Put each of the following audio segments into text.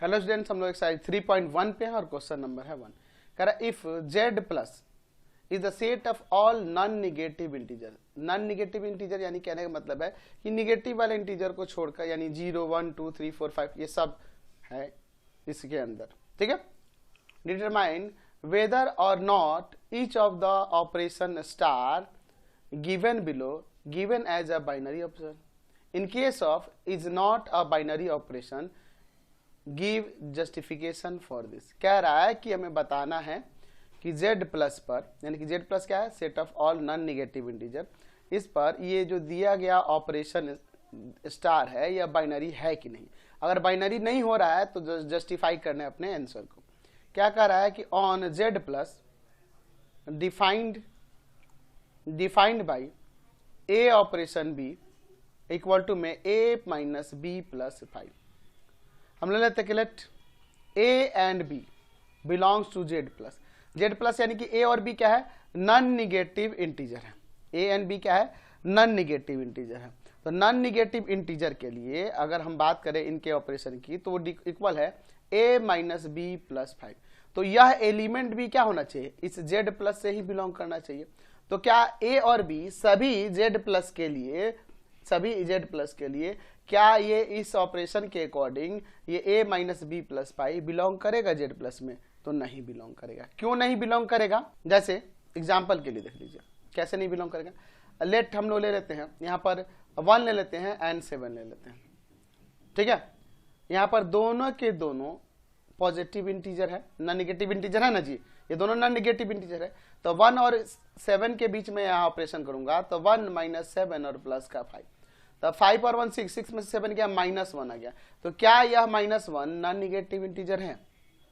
Hello students, हम लोग exercise 3.1 पे हैं और क्वेश्चन नंबर है 1। कह रहा if z plus is the set of all non negative integer. Non negative integer यानी कहने का मतलब है कि निगेटिव वाले इंटीजर को छोड़कर, यानी 0 1 2 3 4 5 ये सब है इसके अंदर, ठीक है। Determine whether or not each of the operation star given below given as a binary operation. In case of is not a binary operation give justification for this. कह रहा है कि हमें बताना है कि z प्लस पर, यानी कि z प्लस क्या है, set of all non negative integer, इस पर ये जो दिया गया ऑपरेशन स्टार है या बाइनरी है कि नहीं। अगर बाइनरी नहीं हो रहा है तो जस्टिफाई करना है अपने आंसर को। क्या कह रहा है कि on z plus defined by a operation b equal to में a माइनस b प्लस 5। हम ले लेते हैं let a and b belongs to z plus. z plus यानी कि a और b क्या है, नॉन निगेटिव इंटीजर है। a एंड b क्या है, नॉन निगेटिव इंटीजर है। तो नॉन निगेटिव इंटीजर के लिए अगर हम बात करें इनके ऑपरेशन की तो वो इक्वल है a माइनस b प्लस 5। तो यह एलिमेंट भी क्या होना चाहिए, इस z प्लस से ही बिलोंग करना चाहिए। तो क्या a और b सभी z प्लस के लिए क्या ये इस ऑपरेशन के अकॉर्डिंग ये a minus B plus 5 belong करेगा z प्लस में? तो नहीं बिलोंग करेगा। क्यों नहीं बिलोंग करेगा? जैसे एग्जाम्पल के लिए देख लीजिए कैसे नहीं बिलोंग करेगा। लेट हम लोग ले लेते हैं यहाँ पर 1 ले लेते हैं एंड 7 ले लेते हैं, ठीक है। यहाँ पर दोनों के दोनों पॉजिटिव इंटीजर है, नॉन निगेटिव इंटीजर है ना जी, ये दोनों नॉन निगेटिव इंटीजर है। तो 1 और 7 के बीच में यहाँ ऑपरेशन करूंगा तो 1 माइनस 7 और प्लस का 5, तो 5 और 1 6, 6 में से 7 गया -1 आ गया। तो क्या यह -1 नॉन निगेटिव इंटीजर है?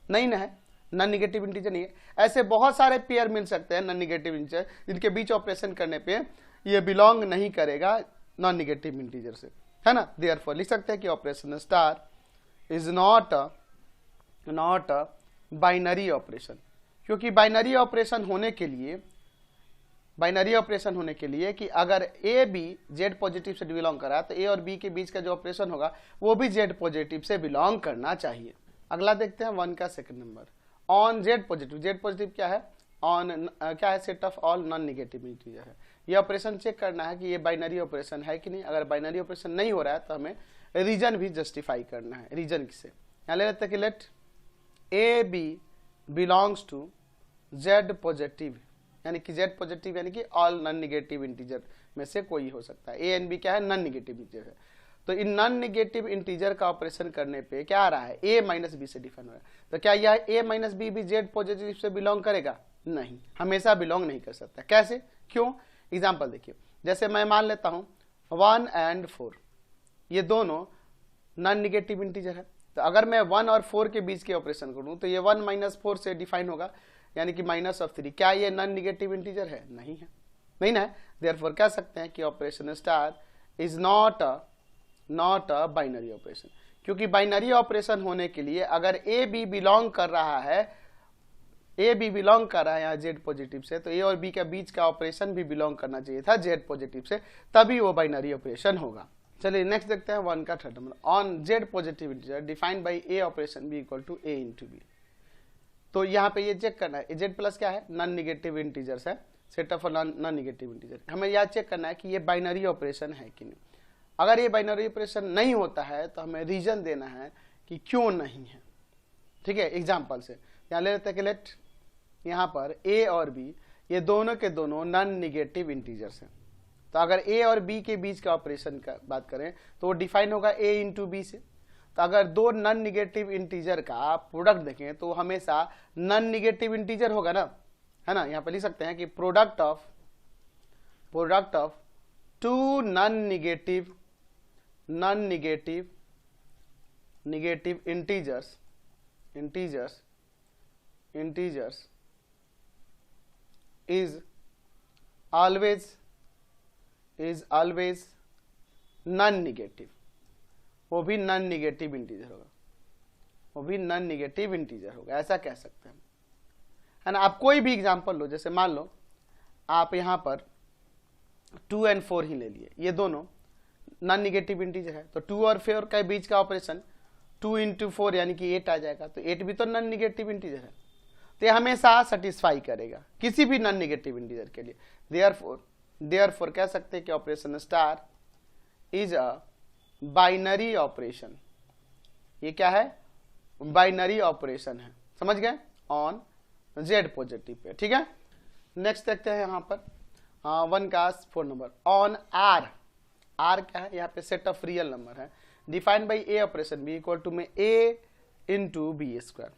नहीं ना है, नॉन निगेटिव इंटीजर नहीं है। ऐसे बहुत सारे पेयर मिल सकते हैं नॉन निगेटिव इंटीजर जिनके बीच ऑपरेशन करने पे ये बिलोंग नहीं करेगा नॉन निगेटिव इंटीजर से, है ना। देयरफॉर लिख सकते हैं कि operation star is not a binary operation, क्योंकि बाइनरी ऑपरेशन होने के लिए कि अगर ए बी जेड पॉजिटिव से बिलोंग कर रहा है तो ए और बी के बीच का जो ऑपरेशन होगा वो भी जेड पॉजिटिव से बिलोंग करना चाहिए। अगला देखते हैं 1 का second number, on Z positive. Z positive क्या है, ऑन क्या है, set of all non negative integer है। ये ऑपरेशन चेक करना है कि ये बाइनरी ऑपरेशन है कि नहीं। अगर बाइनरी ऑपरेशन नहीं हो रहा है तो हमें रीजन भी जस्टिफाई करना है। रीजन किसे, यहाँ ले लेते हैं कि let A B belongs to Z positive, यानी कि z पॉजिटिव यानी कि ऑल नॉन निगेटिव इंटीजर में से कोई हो सकता है। a एंड b क्या है, नॉन निगेटिव इंटीजर है। तो इन नॉन निगेटिव इंटीजर का ऑपरेशन करने पे क्या आ रहा है, a माइनस बी से डिफाइन हो रहा है। तो क्या यह a माइनस बी भी z पॉजिटिव से बिलोंग करेगा? नहीं, हमेशा बिलोंग नहीं कर सकता। कैसे, क्यों? एग्जाम्पल देखिए, जैसे मैं मान लेता हूं 1 एंड 4 ये दोनों नॉन निगेटिव इंटीजर है। तो अगर मैं 1 और 4 के बीच के ऑपरेशन करूं तो ये 1 माइनस 4 से डिफाइन होगा, यानी कि -3। क्या ये नॉन निगेटिव इंटीजर है? नहीं है, नहीं ना है। देयरफॉर कह सकते हैं कि operation star is not a binary operation, क्योंकि बाइनरी ऑपरेशन होने के लिए अगर ए बी बिलोंग कर रहा है यहाँ जेड पॉजिटिव से, तो ए और बी के बीच का ऑपरेशन भी बिलोंग करना चाहिए था जेड पॉजिटिव से, तभी वो बाइनरी ऑपरेशन होगा। चलिए नेक्स्ट देखते हैं 1 का third number, on Z positive integer defined by A operation B equal to A into B. तो यहाँ पे ये चेक करना है z प्लस क्या है, नॉन निगेटिव इंटीजर्स है, set of non negative integer. हमें यह चेक करना है कि ये बाइनरी ऑपरेशन है कि नहीं। अगर ये बाइनरी ऑपरेशन नहीं होता है तो हमें रीजन देना है कि क्यों नहीं है, ठीक है। एग्जाम्पल से यहाँ ले लेते हैं कि लेट यहाँ पर a और b ये दोनों के दोनों नॉन निगेटिव इंटीजर्स हैं। तो अगर a और b के बीच का ऑपरेशन का बात करें तो वो डिफाइन होगा a इंटू बी से। तो अगर दो नॉन निगेटिव इंटीजर का प्रोडक्ट देखें तो हमेशा नॉन निगेटिव इंटीजर होगा ना, है ना। यहाँ पे लिख सकते हैं कि product of two non negative integers is always non negative. वो भी नॉन निगेटिव इंटीजर होगा, ऐसा कह सकते हैं, है ना। आप कोई भी एग्जांपल लो, जैसे मान लो आप यहाँ पर 2 एंड 4 ही ले लिए, ये दोनों नॉन निगेटिव इंटीजर है। तो 2 और 4 के बीच का ऑपरेशन 2 इंटू 4 यानी कि 8 आ जाएगा, तो 8 भी तो नॉन निगेटिव इंटीजर है, तो ये हमेशा सेटिस्फाई करेगा किसी भी नॉन निगेटिव इंटीजर के लिए। देयरफॉर कह सकते हैं कि operation star is a binary operation. ये क्या है? बाइनरी ऑपरेशन है, समझ गए, ऑन जेड पॉजिटिव पे। ठीक है, नेक्स्ट देखते हैं यहाँ पर 1 का 4 नंबर ऑन आर। आर क्या है? यहाँ पे सेट ऑफ रियल नंबर है, defined by A operation B equal to में A into B square,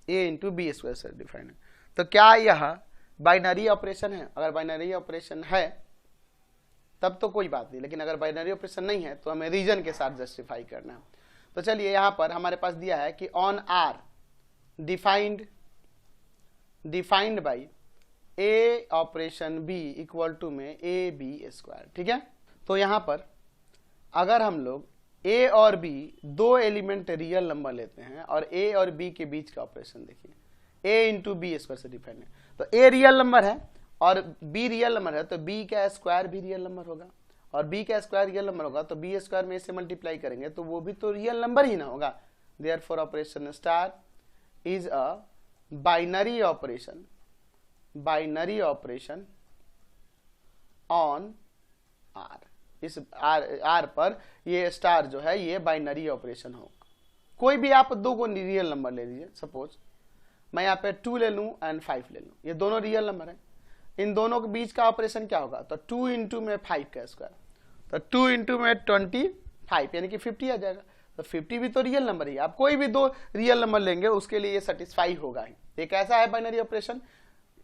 A into B square से डिफाइंड है। तो क्या यह बाइनरी ऑपरेशन है? अगर बाइनरी ऑपरेशन है तब तो कोई बात नहीं, लेकिन अगर बाइनरी ऑपरेशन नहीं है तो हमें रीजन के साथ जस्टिफाई करना है। तो चलिए यहाँ पर हमारे पास दिया है कि on R defined by A operation B equal to में ए बी स्क्वायर। ठीक है, तो यहाँ पर अगर हम लोग ए और बी दो एलिमेंट रियल नंबर लेते हैं और ए और बी के बीच का ऑपरेशन देखिए, ए इंटू बी स्क्वायर से डिफाइंड है, तो ए रियल नंबर है और बी रियल नंबर है, तो बी का स्क्वायर भी रियल नंबर होगा, और बी का स्क्वायर रियल नंबर होगा तो बी स्क्वायर में इसे मल्टीप्लाई करेंगे तो वो भी तो रियल नंबर ही ना होगा। Therefore operation star is a binary operation on R. इस आर पर ये स्टार जो है ये बाइनरी ऑपरेशन होगा। कोई भी आप दो को रियल नंबर ले लीजिए, सपोज मैं यहाँ पे 2 ले लूँ एंड 5 ले लूँ, ये दोनों रियल नंबर है, इन दोनों के बीच का ऑपरेशन क्या होगा? तो 2 इंटू में 5 का स्क्वायर, तो 2 इंटू में 25 यानी कि 50 आ जाएगा, तो 50 भी तो रियल नंबर ही है। आप कोई भी दो रियल नंबर लेंगे उसके लिए ये सेटिस्फाई होगा ही। ये कैसा है बाइनरी ऑपरेशन?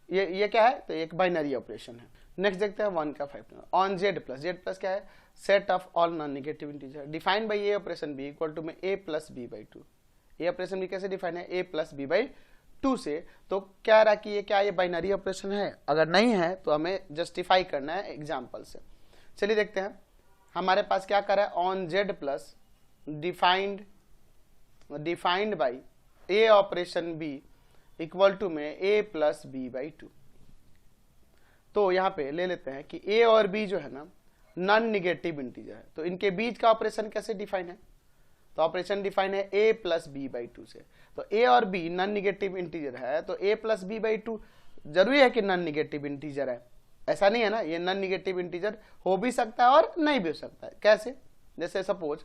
ये क्या है? तो एक बाइनरी ऑपरेशन है। नेक्स्ट देखते हैं 1 का 5 ऑन जेड प्लस क्या है? Set of all non negative integer defined by A operation B equal to में ए plus B by 2। A operation b कैसे डिफाइन है? ए प्लस बी बाई 2 से। तो क्या रहा कि ये क्या ये बाइनरी ऑपरेशन है? अगर नहीं है तो हमें जस्टिफाई करना है एग्जाम्पल से। चलिए देखते हैं, हमारे पास क्या करा है? On Z plus defined by A operation B equal to में ए प्लस बी बाई 2। तो यहाँ पे ले लेते हैं कि ए और बी जो है ना नॉन निगेटिव इंटीजर है, तो इनके बीच का ऑपरेशन कैसे डिफाइन है? तो ऑपरेशन डिफाइन है ए प्लस बी बाई 2 से। तो ए और बी नॉन निगेटिव इंटीजर है, तो ए प्लस बी बाई 2 जरूरी है कि नॉन निगेटिव इंटीजर है? ऐसा नहीं है ना, ये नॉन निगेटिव इंटीजर हो भी सकता है और नहीं भी हो सकता है। कैसे? जैसे सपोज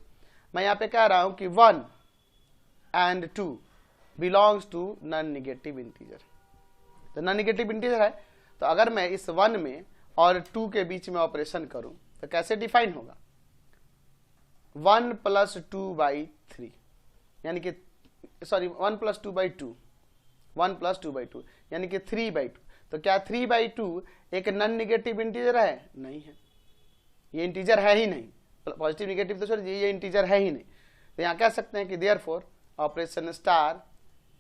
मैं यहाँ पे कह रहा हूं कि 1 and 2 belongs to non negative integer, तो नॉन निगेटिव इंटीजर है, तो अगर मैं इस 1 में और 2 के बीच में ऑपरेशन करूं तो कैसे डिफाइन होगा? 1 प्लस 2 बाई 3 यानी कि 1 प्लस 2 बाई 2, 1 प्लस 2 बाई 2 यानी कि 3 बाई 2। तो क्या 3 बाई 2 एक नॉन निगेटिव इंटीजर है? नहीं है, ये इंटीजर है ही नहीं। पॉजिटिव निगेटिव तो छोड़िए, ये इंटीजर है ही नहीं। तो यहाँ कह सकते हैं कि therefore operation star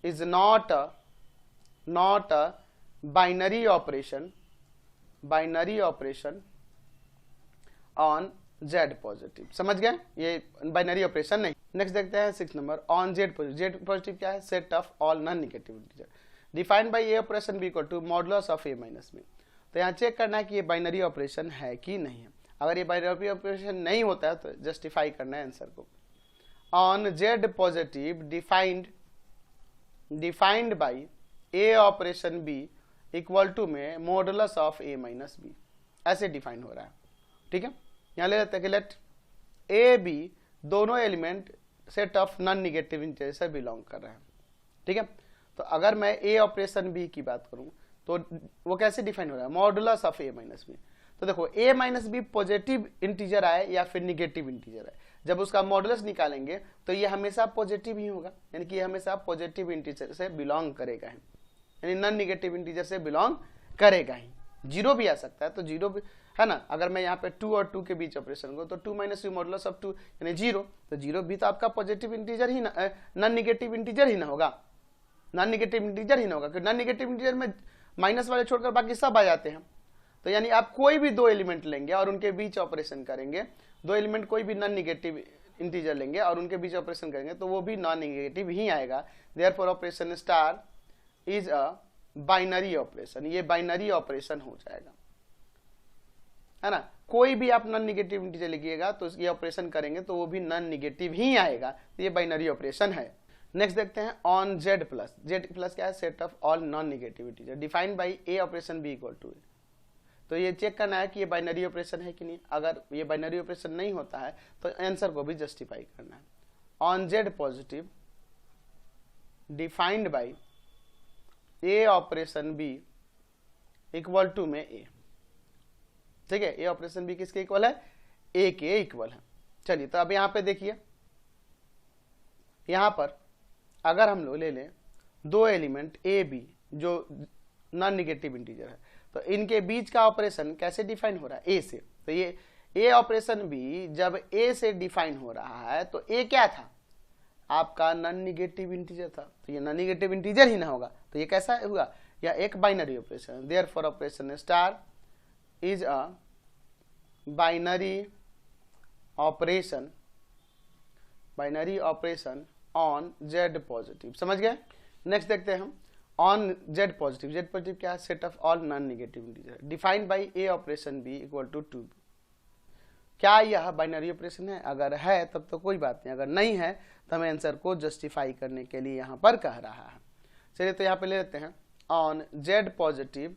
is not a binary operation on Z positive. समझ गए? ये बाइनरी ऑपरेशन नहीं। नेक्स्ट देखते हैं 6 number on Z positive. Z positive क्या है? Set of all non negative integer defined by A operation B equal to modulus of A minus B. तो यहाँ चेक करना है कि ये बाइनरी ऑपरेशन है कि नहीं है। अगर ये बाइनरी ऑपरेशन नहीं होता है तो जस्टिफाई करना है आंसर को। On Z positive defined by A operation B equal to में modulus of A minus b, ऐसे डिफाइन हो रहा है। ठीक है, यहाँ ले लेते हैं कि लेट ए बी दोनों element set of non negative integer से बिलोंग कर रहे हैं। ठीक है, तो अगर मैं ए ऑपरेशन बी की बात करूं तो वो कैसे डिफाइन हो रहा है? Modulus of A minus B. तो देखो A minus B positive integer आए या फिर निगेटिव इंटीजर है, जब उसका मॉडुलस निकालेंगे तो ये हमेशा पॉजिटिव ही होगा, यानी कि ये हमेशा पॉजिटिव इंटीजर से बिलोंग करेगा ही, यानी नॉन निगेटिव इंटीजर से बिलोंग करेगा ही। जीरो भी आ सकता है, तो जीरो भी है ना। अगर मैं यहाँ पे 2 और 2 के बीच ऑपरेशन करूँ तो 2 माइनस 2 मॉडुलस ऑफ 2 यानी 0, तो 0 भी तो आपका पॉजिटिव इंटीजर ही ना, नॉन निगेटिव इंटीजर ही ना होगा, नॉन निगेटिव इंटीजर ही ना होगा, क्योंकि नॉन निगेटिव इंटीजर में माइनस वाले छोड़कर बाकी सब आ जाते हैं। तो यानी आप कोई भी दो एलिमेंट लेंगे और उनके बीच ऑपरेशन करेंगे, दो एलिमेंट कोई भी नॉन निगेटिव इंटीजर लेंगे और उनके बीच ऑपरेशन करेंगे तो वो भी नॉन निगेटिव ही आएगा। Therefore operation star is a binary operation, ये बाइनरी ऑपरेशन हो जाएगा, है ना। कोई भी आप नॉन निगेटिव इंटीजर लिखिएगा तो ये ऑपरेशन करेंगे तो वो भी नॉन निगेटिव ही आएगा, तो ये बाइनरी ऑपरेशन है। नेक्स्ट देखते हैं on Z plus. Z plus क्या है? Set of all non negative integer defined by A operation B equal to a. तो ये चेक करना है कि ये बाइनरी ऑपरेशन है कि नहीं। अगर ये बाइनरी ऑपरेशन नहीं होता है तो आंसर को भी जस्टिफाई करना है। On Z positive defined by A operation B equal to में ए। ठीक है, ए ऑपरेशन बी किसके इक्वल है? ए के इक्वल है। चलिए तो अब यहां पे देखिए, यहां पर अगर हम लोग ले लें दो एलिमेंट ए बी जो नॉन निगेटिव इंटीजर है, तो इनके बीच का ऑपरेशन कैसे डिफाइन हो रहा है? ए से। तो ये ए ऑपरेशन बी जब ए से डिफाइन हो रहा है तो ए क्या था? आपका नॉन निगेटिव इंटीजर था, तो ये नॉन निगेटिव इंटीजर ही ना होगा, तो ये कैसा हुआ? या एक binary operation. Therefore operation star is a binary operation on Z positive. समझ गए? नेक्स्ट देखते हैं हम on Z positive. Z positive क्या है? Set of all non negative integer defined by A operation B equal to 2। क्या यह binary operation है? अगर है तब तो कोई बात नहीं, अगर नहीं है तो हमें आंसर को जस्टिफाई करने के लिए यहां पर कह रहा है। चलिए तो यहां पे ले लेते हैं on Z positive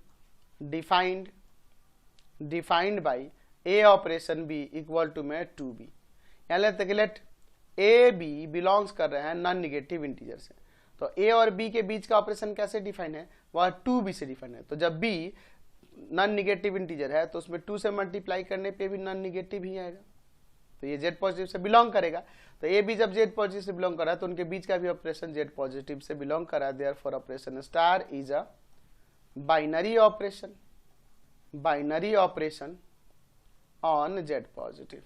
defined by A operation B equal to में 2b। यहां लेते हैं कि लेट ए बी बिलोंग्स कर रहे हैं नॉन निगेटिव इंटीजर से, तो ए और बी के बीच का ऑपरेशन कैसे डिफाइन है? वह 2b से डिफाइन है। तो जब b नॉन निगेटिव इंटीजर है तो उसमें 2 से मल्टीप्लाई करने पे भी नॉन निगेटिव ही आएगा, तो ये जेड पॉजिटिव से बिलोंग करेगा। तो ए बी जब जेड पॉजिटिव से बिलोंग कर रहा है तो उनके बीच का भी ऑपरेशन जेड पॉजिटिव से बिलोंग कर रहा है। Therefore operation star is a binary operation on Z positive.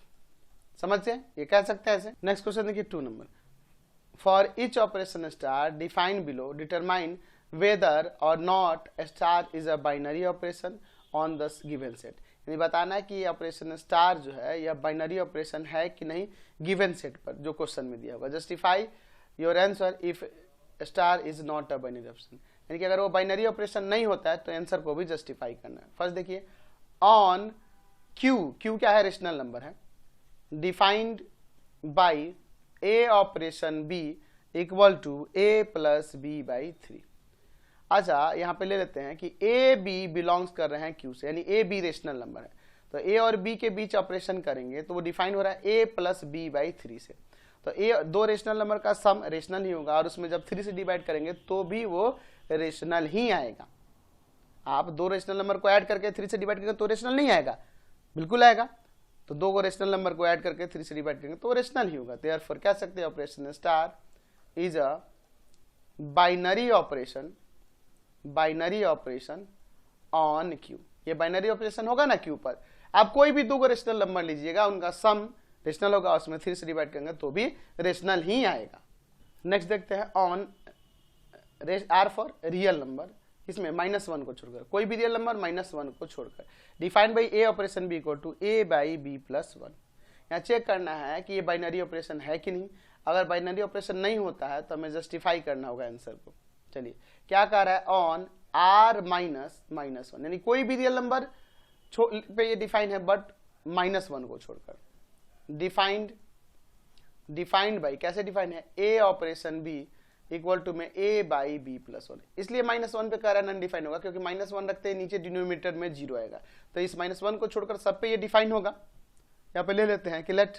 समझते हैं? ये कह सकते हैं ऐसे। नेक्स्ट क्वेश्चन देखिए 2 number. For each operation star define below determine whether or not star is a binary operation on the given set. यानी बताना है कि ये ऑपरेशन स्टार जो है यह बाइनरी ऑपरेशन है कि नहीं गिवन सेट पर, जो क्वेश्चन में दिया होगा। Justify your answer if star is not a binary operation. यानी कि अगर वो बाइनरी ऑपरेशन नहीं होता है तो आंसर को भी जस्टिफाई करना है। फर्स्ट देखिए ऑन क्यू क्या है? रेशनल नंबर है। Defined by A operation B equal to A plus B by 3। अच्छा, यहां पे ले लेते हैं कि ए बी बिलोंग्स कर रहे हैं क्यू से, यानी ए बी रेशनल नंबर है, तो ए और बी के बीच ऑपरेशन करेंगे तो वो डिफाइन हो रहा है ए प्लस बी बाई 3 से। तो ए दो रेशनल नंबर का सम रेशनल ही होगा और उसमें जब 3 से डिवाइड करेंगे तो भी वो रेशनल ही आएगा। आप दो रेशनल नंबर को ऐड करके 3 से डिवाइड करेंगे तो रेशनल नहीं आएगा, बिल्कुल आएगा। तो दो को रेशनल नंबर को ऐड करके 3 से डिवाइड करेंगे तो रेशनल ही होगा। देयरफॉर कह सकते हैं operation star is a binary operation on Q. ये बाइनरी ऑपरेशन होगा ना क्यू पर। आप कोई भी दो रेशनल नंबर लीजिएगा, उनका सम रेशनल होगा, उसमें 3 से डिवाइड करेंगे तो भी रेशनल ही आएगा। नेक्स्ट देखते हैं on R for real number, इसमें -1 को छोड़कर कोई भी रियल नंबर -1 को छोड़कर defined by A operation B equal to A by B plus 1। यहाँ चेक करना है कि ये बाइनरी ऑपरेशन है कि नहीं। अगर बाइनरी ऑपरेशन नहीं होता है तो हमें जस्टिफाई करना होगा आंसर को। चलिए क्या कह रहा है? ऑन आर -1, यानी कोई भी रियल नंबर पे ये डिफाइन है बट -1 को छोड़कर। डिफाइंड बाई कैसे डिफाइन है? A operation B equal to में ए बाई बी प्लस 1। इसलिए -1 पे कह रहा है नॉन डिफाइन होगा क्योंकि -1 रखते हैं नीचे डिनोमिनेटर में 0 आएगा, तो इस -1 को छोड़कर सब पे ये डिफाइन होगा। यहाँ पे ले लेते हैं कि लेट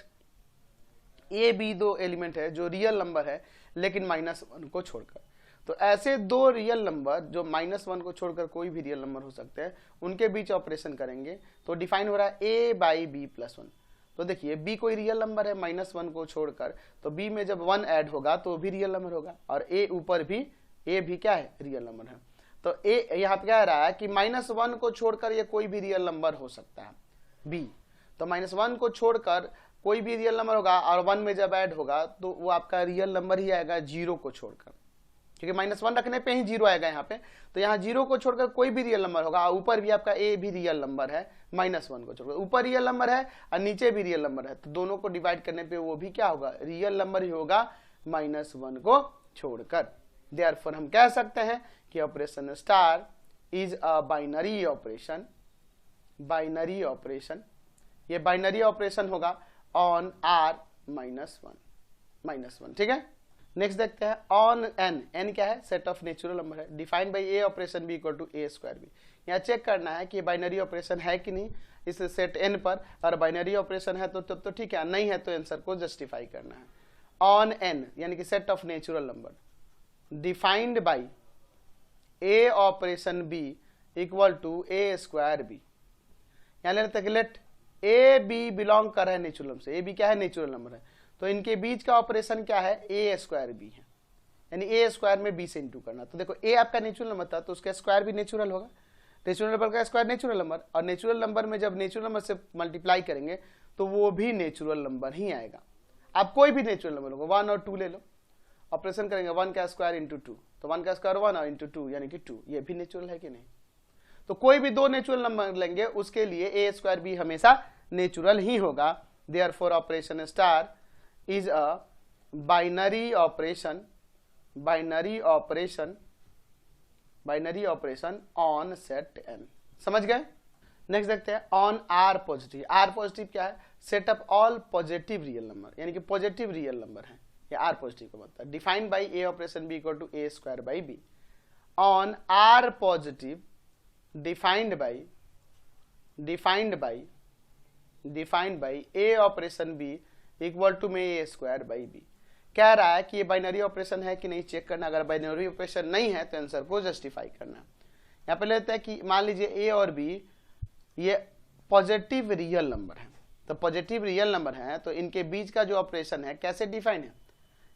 ए बी दो एलिमेंट है जो रियल नंबर है लेकिन -1 को छोड़कर। तो ऐसे दो रियल नंबर जो -1 को छोड़कर कोई भी रियल नंबर हो सकते हैं, उनके बीच ऑपरेशन करेंगे तो डिफाइन हो रहा है ए बाई बी प्लस 1। तो देखिए b कोई रियल नंबर है -1 को छोड़कर, तो b में जब 1 ऐड होगा तो भी रियल नंबर होगा, और a ऊपर भी a भी क्या है? रियल नंबर है। तो a यहाँ पे क्या रहा है कि -1 को छोड़कर ये कोई भी रियल नंबर हो सकता है b। तो -1 को छोड़कर कोई भी रियल नंबर होगा और 1 में जब ऐड होगा तो वो आपका रियल नंबर ही आएगा 0 को छोड़कर, क्योंकि -1 रखने पे ही 0 आएगा यहाँ पे। तो यहाँ 0 को छोड़कर कोई भी रियल नंबर होगा, ऊपर भी आपका a भी रियल नंबर है -1 को छोड़कर, ऊपर रियल नंबर है और नीचे भी रियल नंबर है, तो दोनों को डिवाइड करने पे वो भी क्या होगा? रियल नंबर ही होगा -1 को छोड़कर। देयरफॉर हम कह सकते हैं कि operation star is a binary operation ये बाइनरी ऑपरेशन होगा ऑन r -1, ठीक है। नेक्स्ट देखते हैं ऑन n, n क्या है, सेट ऑफ नेचुरल नंबर है, defined by A operation b equal to a square b। यहाँ चेक करना है कि ये बाइनरी ऑपरेशन है कि नहीं इस सेट n पर, और बाइनरी ऑपरेशन है तो तब तो ठीक है, नहीं है तो आंसर को जस्टिफाई करना है। ऑन n यानी कि set of natural number defined by a operation b equal to a square b। यहाँ लेते हैं लेट ए बी बिलोंग कर रहा है नेचुरल नंबर से, ए बी क्या है, नेचुरल नंबर है, तो इनके बीच का ऑपरेशन क्या है, ए स्क्वायर बी है, यानी ए स्क्वायर में बी से इंटू करना। तो देखो ए आपका नेचुरल नंबर था तो उसका स्क्वायर भी नेचुरल होगा, नेचुरल नंबर का स्क्वायर नेचुरल नंबर, और नेचुरल नंबर में जब नेचुरल नंबर से मल्टीप्लाई करेंगे तो वो भी नेचुरल नंबर ही आएगा। आप कोई भी नेचुरल नंबर होगा, 1 और 2 ले लो, ऑपरेशन करेंगे 1 का स्क्वायर इंटू 2, तो 1 का स्क्वायर 1 और इंटू 2 यानी कि 2, ये भी नेचुरल है कि नहीं। तो कोई भी दो नेचुरल नंबर लेंगे उसके लिए ए स्क्वायर बी हमेशा नेचुरल ही होगा। Therefore operation star is a binary operation on set n। समझ गए। नेक्स्ट देखते हैं on r positive. r positive क्या है, set up all positive real number, यानी कि पॉजिटिव रियल नंबर है, ये r पॉजिटिव का मतलब है। Defined by a operation b equal to a square by b। On r positive defined by a operation b equal to में a square by b। कह रहा है कि ये बाइनरी ऑपरेशन है कि नहीं चेक करना, अगर बाइनरी ऑपरेशन नहीं है तो आंसर को जस्टिफाई करना। यहाँ पे लेते हैं कि मान लीजिए a और b ये पॉजिटिव रियल नंबर है, तो पॉजिटिव रियल नंबर है तो इनके बीच का जो ऑपरेशन है कैसे डिफाइन है,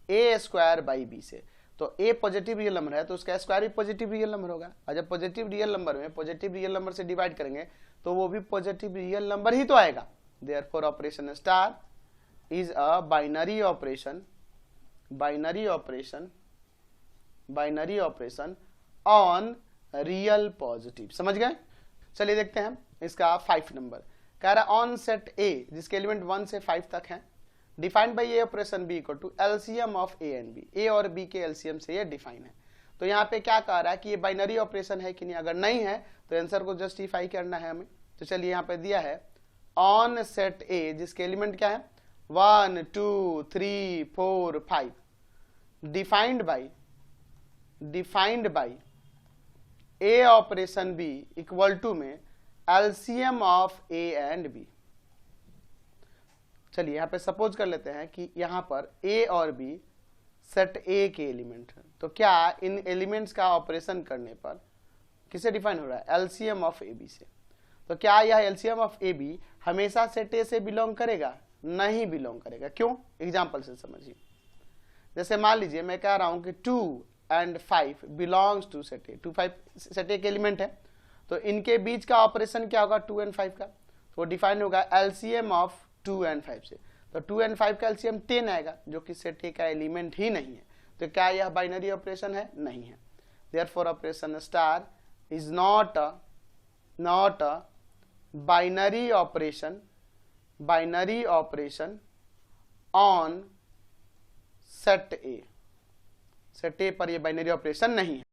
a स्क्वायर बाई b से। तो a पॉजिटिव रियल नंबर है तो उसका स्क्वायर भी पॉजिटिव रियल नंबर होगा, और जब पॉजिटिव रियल नंबर में पॉजिटिव रियल नंबर से डिवाइड करेंगे तो वो भी पॉजिटिव रियल नंबर ही तो आएगा। Therefore operation star is a binary operation on real positive. समझ गए। चलिए देखते हैं इसका 5 नंबर। कह रहा है ऑन सेट ए जिसके एलिमेंट 1 से 5 तक हैं, defined by A operation B equal to LCM of a and b. A और बी के एलसीएम से ये डिफाइन है। तो यहाँ पे क्या कह रहा है कि ये बाइनरी ऑपरेशन है कि नहीं, अगर नहीं है तो आंसर को जस्टिफाई करना है हमें। तो चलिए यहाँ पे दिया है ऑन सेट ए जिसके एलिमेंट क्या है 1 2 3 4 5, defined by A operation B equal to में LCM of a and b. चलिए यहाँ पे सपोज कर लेते हैं कि यहाँ पर ए और बी सेट ए के एलिमेंट है, तो क्या इन एलिमेंट्स का ऑपरेशन करने पर किसे डिफाइन हो रहा है, एलसीएम ऑफ ए बी से। तो क्या यह एलसीएम ऑफ ए बी हमेशा सेट ए से बिलोंग करेगा, नहीं बिलोंग करेगा। क्यों, एग्जांपल से समझिए। जैसे मान लीजिए मैं कह रहा हूं कि 2 and 5 belongs to set A, 2 5 set A के एलिमेंट है, तो इनके बीच का ऑपरेशन क्या होगा 2 and 5 का, तो डिफाइन होगा एलसीएम ऑफ 2 and 5 से। तो 2 and 5 का एलसीएम 10 आएगा जो कि सेट ए का एलिमेंट ही नहीं है। तो क्या यह बाइनरी ऑपरेशन है, नहीं है। Therefore operation star is not a binary operation on set A. Set ए पर ये बाइनरी ऑपरेशन नहीं है।